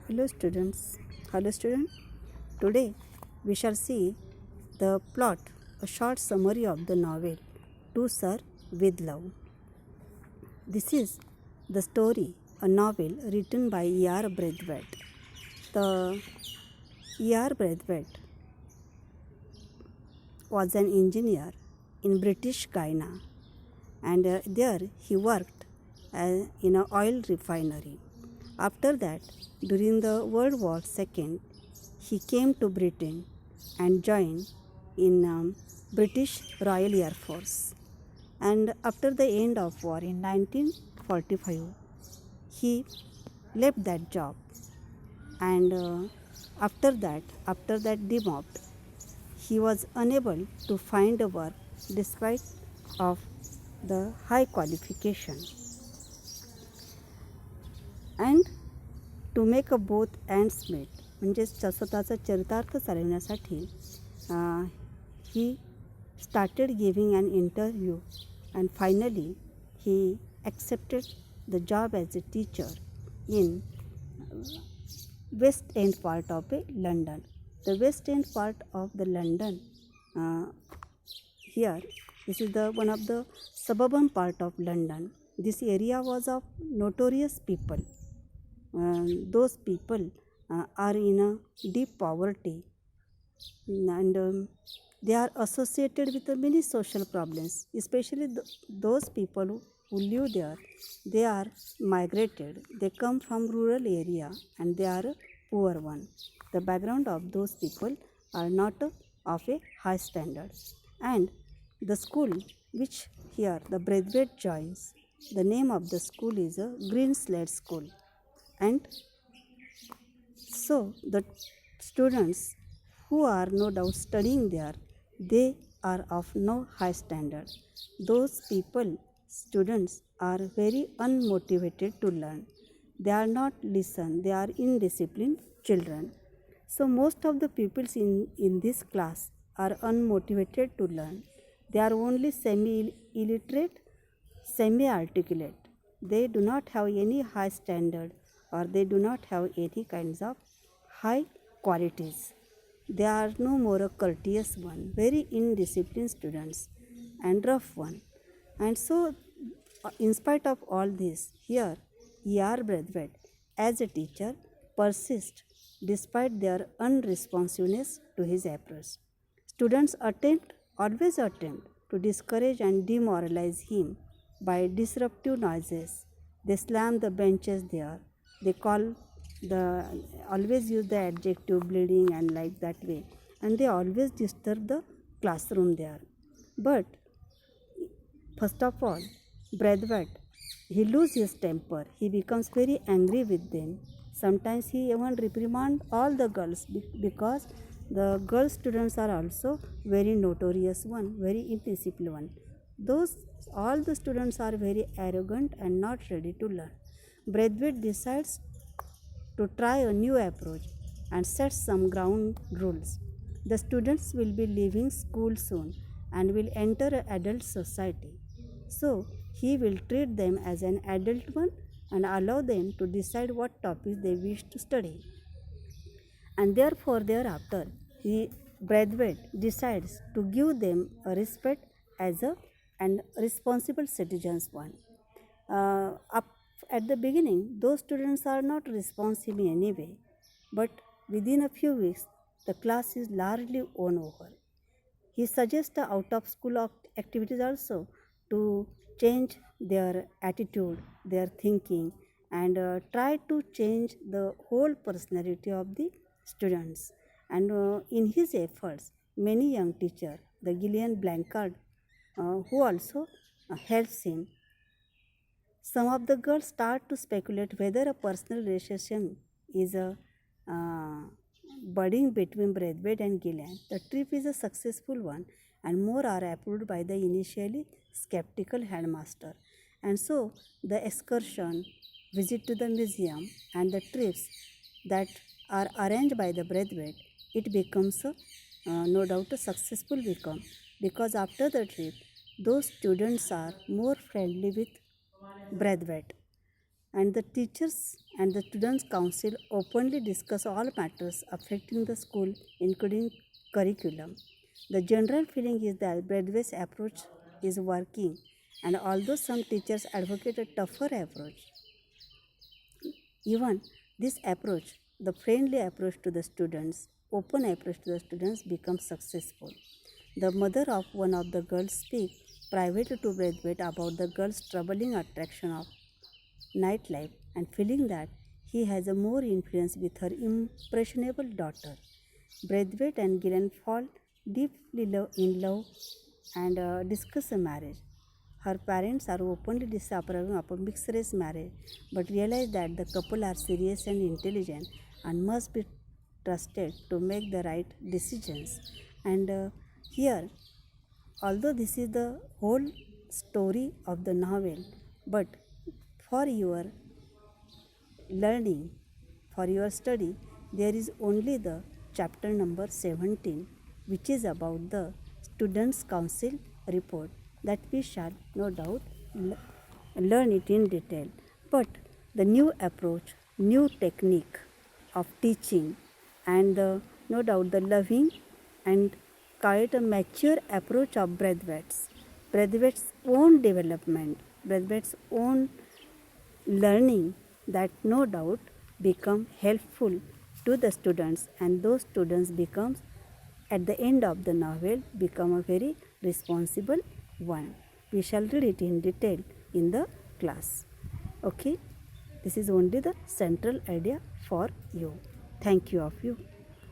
Hello students. Hello student. Today we shall see the plot, a short summary of the novel To Sir with Love. This is the story, a novel written by E.R. Braithwaite. The E.R. Braithwaite was an engineer in British Guiana, and there he worked in an oil refinery. After that, during the World War II, he came to Britain and joined in British Royal Air Force. And after the end of war in 1945, he left that job. And after that demobbed, he was unable to find a work despite of the high qualification. And to make a both ends meet म्हणजेच स्वतःचा चरितार्थ चालवण्यासाठी he started giving an interview and finally he accepted the job as a teacher in West End part of London. The West End part of the London here this is the one of the suburban part of London. This area was of notorious people. Those people are in a deep poverty, and they are associated with many social problems, especially those people who live there. They are migrated, they come from rural area, and they are poor one. The background of those people are not of a high standard. And the school which here the Braithwaite joins, the name of the school is a Green Slade School. And so the students who are no doubt studying there, they are of no high standard. Those people, students, are very unmotivated to learn. They are not listen, they are indisciplined children. So most of the pupils in this class are unmotivated to learn. They are only semi-illiterate, semi-articulate. They do not have any high standard, or they do not have any kinds of high qualities. They are no more a courteous one, very indisciplined students and rough one. And so, in spite of all this, here E.R. Braithwaite, as a teacher, persists despite their unresponsiveness to his approach. Students always attempt to discourage and demoralize him by disruptive noises. They slam the benches there. They always use the adjective bleeding and like that way. And they always disturb the classroom there. But first of all, Braithwaite, he loses his temper. He becomes very angry with them. Sometimes he even reprimands all the girls because the girl students are also very notorious one, very indisciplined one. All the students are very arrogant and not ready to learn. Braithwaite decides to try a new approach and set some ground rules. The students will be leaving school soon and will enter adult society. So he will treat them as an adult one and allow them to decide what topics they wish to study. And therefore thereafter Braithwaite decides to give them a respect as a and responsible citizens one. At the beginning, those students are not responsive in any way, but within a few weeks, the class is largely won over. He suggests out of school activities also to change their attitude, their thinking, and try to change the whole personality of the students. And in his efforts, many young teachers, the Gillian Blanchard, who also helps him. Some of the girls start to speculate whether a personal relationship is a budding between Braithwaite and Gillian. The trip is a successful one, and more are approved by the initially skeptical headmaster. And so the excursion, visit to the museum, and the trips that are arranged by the Braithwaite, it becomes no doubt a successful become, because after the trip, those students are more friendly with Braithwaite, and the teachers and the Students' Council openly discuss all matters affecting the school, including curriculum. The general feeling is that Braithwaite's approach is working, and although some teachers advocate a tougher approach, even this approach, the friendly approach to the students, open approach to the students, becomes successful. The mother of one of the girls speaks privately to Braithwaite about the girl's troubling attraction of nightlife and feeling that he has a more influence with her impressionable daughter. Braithwaite and Gillen fall deeply in love and discuss a marriage. Her parents are openly disapproving of a mixed race marriage but realize that the couple are serious and intelligent and must be trusted to make the right decisions. And here, although this is the whole story of the novel, but for your learning, for your study, there is only the chapter number 17, which is about the Students' Council report that we shall no doubt learn it in detail. But the new approach, new technique of teaching, and no doubt the loving and quite a mature approach of Braithwaite's own development, Braithwaite's own learning, that no doubt become helpful to the students, and those students becomes at the end of the novel become a very responsible one. We shall read it in detail in the class. Okay, this is only the central idea for you. Thank you of you.